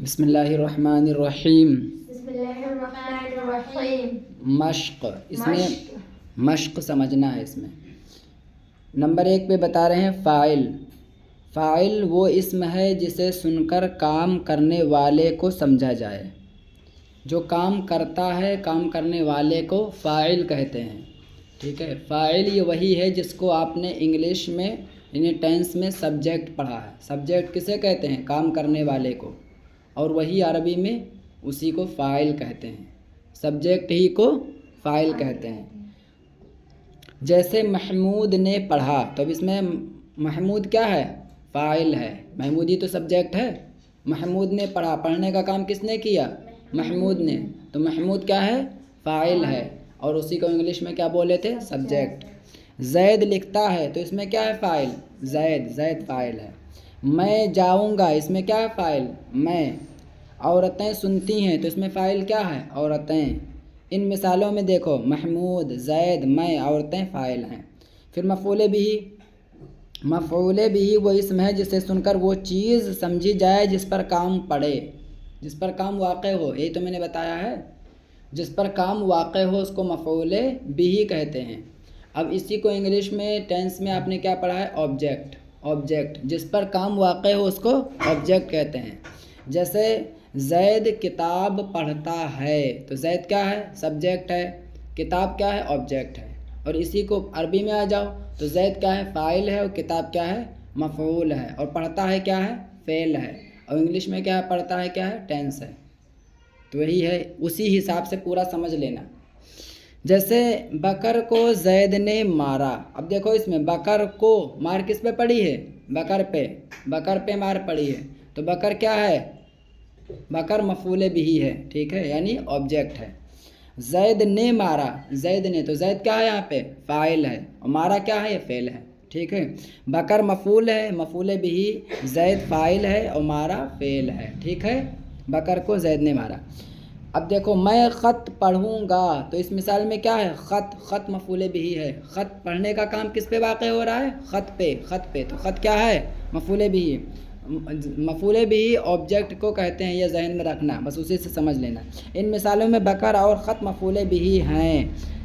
بسم اللہ الرحمن الرحیم۔ بسم اللہ الرحمن الرحیم۔ مشق، اس میں مشق سمجھنا ہے۔ اس میں نمبر 1 پہ بتا رہے ہیں فاعل۔ فاعل وہ اسم ہے جسے سن کر کام کرنے والے کو سمجھا جائے۔ جو کام کرتا ہے، کام کرنے والے کو فاعل کہتے ہیں۔ ٹھیک ہے، فاعل یہ وہی ہے جس کو آپ نے انگلش میں یعنی ٹینس میں سبجیکٹ پڑھا ہے۔ سبجیکٹ کسے کہتے ہیں؟ کام کرنے والے کو، اور وہی عربی میں اسی کو فاعل کہتے ہیں۔ سبجیکٹ ہی کو فاعل کہتے ہیں۔ جیسے محمود نے پڑھا، تو اب اس میں محمود کیا ہے؟ فاعل ہے۔ محمود ہی تو سبجیکٹ ہے۔ محمود نے پڑھا، پڑھنے کا کام کس نے کیا؟ محمود نے، تو محمود کیا ہے؟ فاعل ہے، اور اسی کو انگلش میں کیا بولے تھے؟ سبجیکٹ۔ زید لکھتا ہے، تو اس میں کیا ہے؟ فاعل۔ زید فاعل ہے۔ میں جاؤں گا، اس میں کیا ہے؟ فاعل، میں۔ عورتیں سنتی ہیں، تو اس میں فاعل کیا ہے؟ عورتیں۔ ان مثالوں میں دیکھو، محمود، زید، میں، عورتیں فاعل ہیں۔ پھر مفعول بھی۔ مفعول بھی وہ اسم ہے جسے سن کر وہ چیز سمجھی جائے جس پر کام پڑے، جس پر کام واقع ہو۔ یہی تو میں نے بتایا ہے، جس پر کام واقع ہو اس کو مفعول بھی کہتے ہیں۔ اب اسی کو انگلش میں ٹینس میں آپ نے کیا پڑھا ہے؟ آبجیکٹ۔ آبجیکٹ جس پر کام واقع ہو اس کو آبجیکٹ کہتے ہیں۔ جیسے زید کتاب پڑھتا ہے، تو زید کیا ہے؟ سبجیکٹ ہے۔ کتاب کیا ہے؟ آبجیکٹ ہے۔ اور اسی کو عربی میں آ جاؤ تو زید کیا ہے؟ فاعل ہے، اور کتاب کیا ہے؟ مفعول ہے، اور پڑھتا ہے کیا ہے؟ فعل ہے۔ اور انگلش میں کیا ہے؟ پڑھتا ہے کیا ہے؟ ٹینس ہے۔ تو وہی ہے، اسی حساب سے پورا سمجھ لینا۔ جیسے بکر کو زید نے مارا، اب دیکھو اس میں بکر کو مار کس پہ پڑی ہے؟ بکر پہ۔ بکر پہ مار پڑی ہے، تو بکر کیا ہے؟ بکر مفعول بھی ہے، ٹھیک ہے، یعنی آبجیکٹ ہے۔ زید نے مارا، زید نے، تو زید کیا ہے یہاں پہ؟ فاعل ہے، اور مارا کیا ہے؟ یہ فعل ہے، ٹھیک ہے۔ بکر مفعول ہے، مفعول بھی، زید فاعل ہے، اور مارا فعل ہے، ٹھیک ہے۔ بکر کو زید نے مارا۔ اب دیکھو میں خط پڑھوں گا، تو اس مثال میں کیا ہے؟ خط مفعول بھی ہے۔ خط پڑھنے کا کام کس پہ واقع ہو رہا ہے؟ خط پہ۔ تو خط کیا ہے؟ مفعول بھی۔ مفعول بھی آبجیکٹ کو کہتے ہیں، یہ ذہن میں رکھنا، بس اسی سے سمجھ لینا۔ ان مثالوں میں بکر اور خط مفعول بھی ہیں۔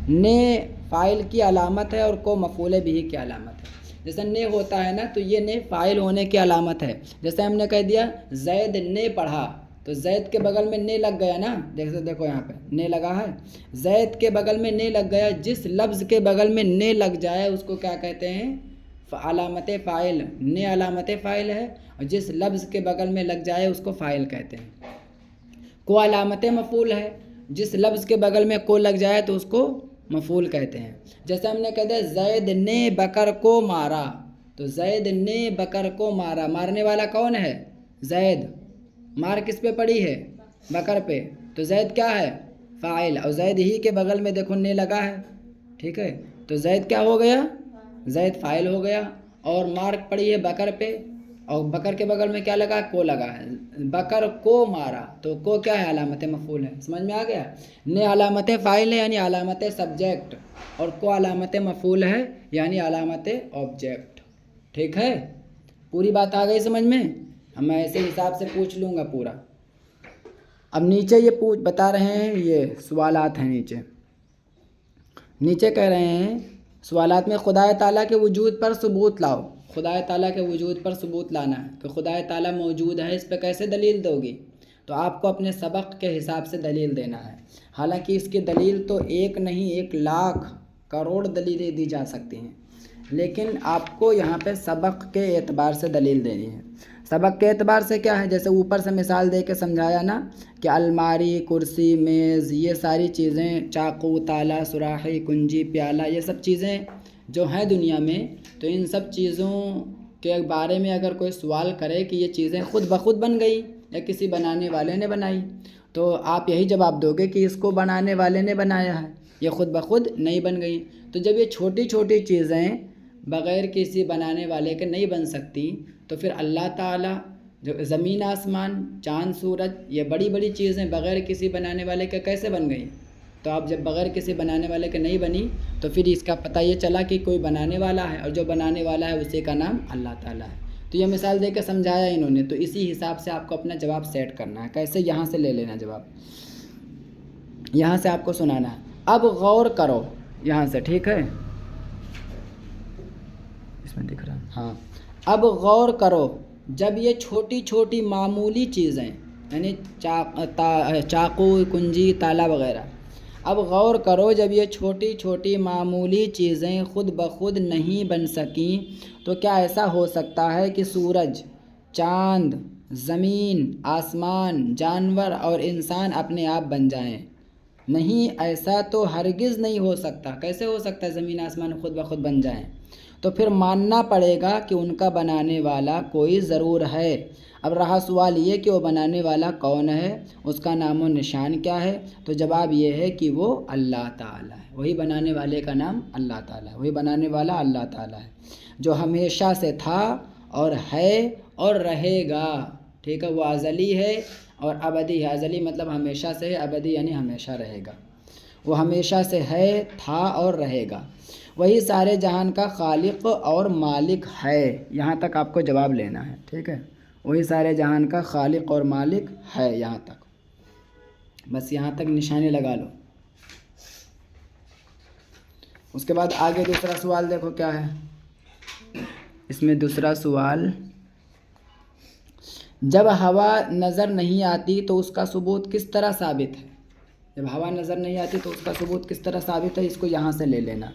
نے فاعل کی علامت ہے، اور کو مفعول بھی کی علامت ہے۔ جیسے نے ہوتا ہے نا، تو یہ نے فاعل ہونے کی علامت ہے۔ جیسے ہم نے کہہ دیا زید نے پڑھا، تو زید کے بغل میں نے لگ گیا نا، دیکھو یہاں پہ نے لگا ہے۔ زید کے بغل میں نے لگ گیا، جس لفظ کے بغل میں نے لگ جائے اس کو کیا کہتے ہیں؟ علامت فاعل۔ نے علامت فاعل ہے، اور جس لفظ کے بغل میں لگ جائے اس کو فاعل کہتے ہیں۔ کو علامت مفعول ہے، جس لفظ کے بغل میں کو لگ جائے تو اس کو مفعول کہتے ہیں۔ جیسے ہم نے کہہ دیا زید نے بکر کو مارا، تو زید نے بکر کو مارا، مارنے والا کون ہے؟ زید۔ مار کس پہ پڑی ہے؟ بکر پہ، تو زید کیا ہے؟ فاعل، اور زید ہی کے بغل میں دیکھو نے لگا ہے، ٹھیک ہے، تو زید کیا ہو گیا؟ زید فاعل ہو گیا، اور مار پڑی ہے بکر پہ، اور بکر کے بغل میں کیا لگا؟ کو لگا ہے۔ بکر کو مارا، تو کو کیا ہے؟ علامت مفعول ہے۔ سمجھ میں آ گیا؟ نے علامت فاعل ہے، یعنی علامت سبجیکٹ، اور کو علامت مفعول ہے، یعنی علامت آبجیکٹ، ٹھیک ہے۔ پوری بات آ گئی سمجھ میں؟ میں ایسے حساب سے پوچھ لوں گا پورا۔ اب نیچے یہ بتا رہے ہیں، یہ سوالات ہیں نیچے کہہ رہے ہیں سوالات میں خدا تعالیٰ کے وجود پر ثبوت لاؤ۔ خدا تعالیٰ کے وجود پر ثبوت لانا ہے کہ خدا تعالیٰ موجود ہے، اس پہ کیسے دلیل دو گی؟ تو آپ کو اپنے سبق کے حساب سے دلیل دینا ہے۔ حالانکہ اس کی دلیل تو ایک نہیں، 1,00,000 کروڑ دلیلیں دی جا سکتی ہیں، لیکن آپ کو یہاں پہ سبق کے اعتبار سے دلیل دینی ہے۔ سبق کے اعتبار سے کیا ہے؟ جیسے اوپر سے مثال دے کے سمجھایا نا کہ الماری، کرسی، میز، یہ ساری چیزیں، چاقو، تالا، سراحی، کنجی، پیالہ، یہ سب چیزیں جو ہیں دنیا میں، تو ان سب چیزوں کے بارے میں اگر کوئی سوال کرے کہ یہ چیزیں خود بخود بن گئی یا کسی بنانے والے نے بنائی، تو آپ یہی جواب دو گے کہ اس کو بنانے والے نے بنایا ہے، یہ خود بخود نہیں بن گئی۔ تو جب یہ چھوٹی چھوٹی چیزیں بغیر کسی بنانے والے کے نہیں بن سکتی، تو پھر اللہ تعالیٰ جو زمین آسمان، چاند سورج، یہ بڑی بڑی چیزیں بغیر کسی بنانے والے کے کیسے بن گئی؟ تو آپ جب بغیر کسی بنانے والے کے نہیں بنی، تو پھر اس کا پتہ یہ چلا کہ کوئی بنانے والا ہے، اور جو بنانے والا ہے اسی کا نام اللہ تعالیٰ ہے۔ تو تو یہ مثال دے کے سمجھایا انہوں نے، تو اسی حساب سے آپ کو اپنا جواب سیٹ کرنا ہے. کیسے؟ یہاں سے لے لینا جواب، یہاں سے آپ کو سنانا ہے. اب غور کرو یہاں سے، ٹھیک ہے؟ اس میں دکھ رہا ہے ہاں. اب غور کرو جب یہ چھوٹی چھوٹی معمولی چیزیں، یعنی چاقو، کنجی، تالا وغیرہ، اب غور کرو جب یہ چھوٹی چھوٹی معمولی چیزیں خود بخود نہیں بن سکیں تو کیا ایسا ہو سکتا ہے کہ سورج، چاند، زمین، آسمان، جانور اور انسان اپنے آپ بن جائیں؟ نہیں، ایسا تو ہرگز نہیں ہو سکتا. کیسے ہو سکتا ہے زمین آسمان خود بخود بن جائیں؟ تو پھر ماننا پڑے گا کہ ان کا بنانے والا کوئی ضرور ہے. اب رہا سوال یہ کہ وہ بنانے والا کون ہے، اس کا نام و نشان کیا ہے؟ تو جواب یہ ہے کہ وہ اللہ تعالیٰ ہے. وہی بنانے والے کا نام اللہ تعالیٰ ہے، وہی بنانے والا اللہ تعالیٰ ہے جو ہمیشہ سے تھا اور ہے اور رہے گا. ٹھیک ہے؟ وہ ازلی ہے اور ابدی ہے. ازلی مطلب ہمیشہ سے ہے، ابدی یعنی ہمیشہ رہے گا. وہ ہمیشہ سے ہے، تھا اور رہے گا. وہی سارے جہان کا خالق اور مالک ہے. یہاں تک آپ کو جواب لینا ہے، ٹھیک ہے؟ وہی سارے جہان کا خالق اور مالک ہے. یہاں تک بس، یہاں تک نشانی لگا لو. اس کے بعد آگے دوسرا سوال دیکھو کیا ہے. اس میں دوسرا سوال، جب ہوا نظر نہیں آتی تو اس کا ثبوت کس طرح ثابت ہے؟ جب ہوا نظر نہیں آتی تو اس کا ثبوت کس طرح ثابت ہے؟ اس کو یہاں سے لے لینا.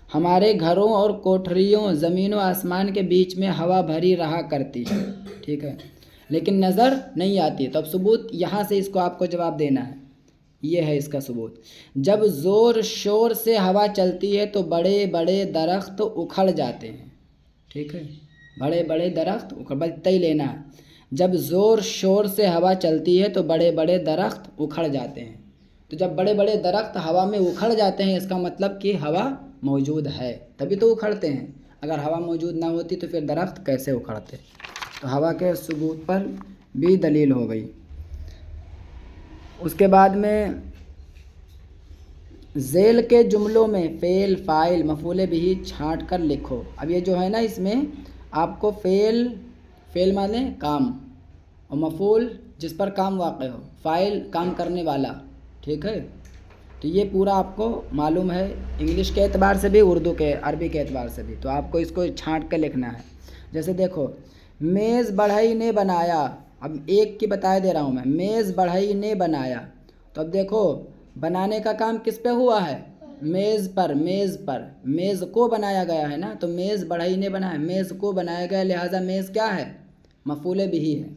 ہمارے گھروں اور کوٹھریوں، زمین و آسمان کے بیچ میں ہوا بھری رہا کرتی ہے، ٹھیک ہے، لیکن نظر نہیں آتی. تو اب ثبوت یہاں سے اس کو آپ کو جواب دینا ہے. یہ ہے اس کا ثبوت. جب زور شور سے ہوا چلتی ہے تو بڑے بڑے درخت اکھڑ جاتے ہیں. ٹھیک ہے؟ بڑے بڑے درخت بچتا ہی لینا ہے. جب زور شور سے ہوا چلتی ہے تو بڑے بڑے درخت اکھڑ جاتے ہیں. تو جب بڑے بڑے درخت ہوا میں اکھڑ جاتے ہیں، اس کا مطلب کہ ہوا موجود ہے، تبھی تو اکھڑتے ہیں. اگر ہوا موجود نہ ہوتی تو پھر درخت کیسے اکھڑتے؟ تو ہوا کے ثبوت پر بھی دلیل ہو گئی. اس کے بعد میں ذیل کے جملوں میں فعل، فاعل، مفعول بہ چھانٹ کر لکھو. اب یہ جو ہے نا، اس میں آپ کو فعل مانے کام، اور مفعول جس پر کام واقع ہو، فاعل کام کرنے والا. ٹھیک ہے؟ تو یہ پورا آپ کو معلوم ہے انگلش کے اعتبار سے بھی، اردو کے، عربی کے اعتبار سے بھی. تو آپ کو اس کو چھانٹ کر لکھنا ہے. جیسے دیکھو، میز بڑھئی نے بنایا. اب ایک کی بتا دے رہا ہوں میں، میز بڑھئی نے بنایا. تو اب دیکھو، بنانے کا کام کس پہ ہوا ہے؟ میز پر. میز پر میز کو بنایا گیا ہے نا، تو میز بڑھئی نے بنایا، میز کو بنایا گیا، لہٰذا میز کیا ہے؟ مفعول بہ ہے.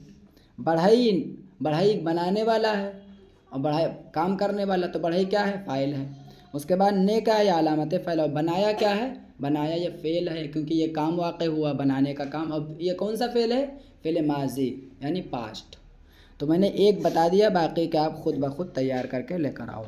بڑھئی بنانے والا ہے اور بڑھئی کام کرنے والا، تو بڑھئی کیا ہے؟ فاعل ہے. اس کے بعد نے کا یہ علامت فعل، اور بنایا کیا ہے؟ بنایا یہ فعل ہے، کیونکہ یہ کام واقع ہوا، بنانے کا کام. اب یہ کون سا فعل ہے؟ فعل ماضی یعنی پاسٹ. تو میں نے ایک بتا دیا، باقی کہ آپ خود بخود تیار کر کے لے کر آؤ.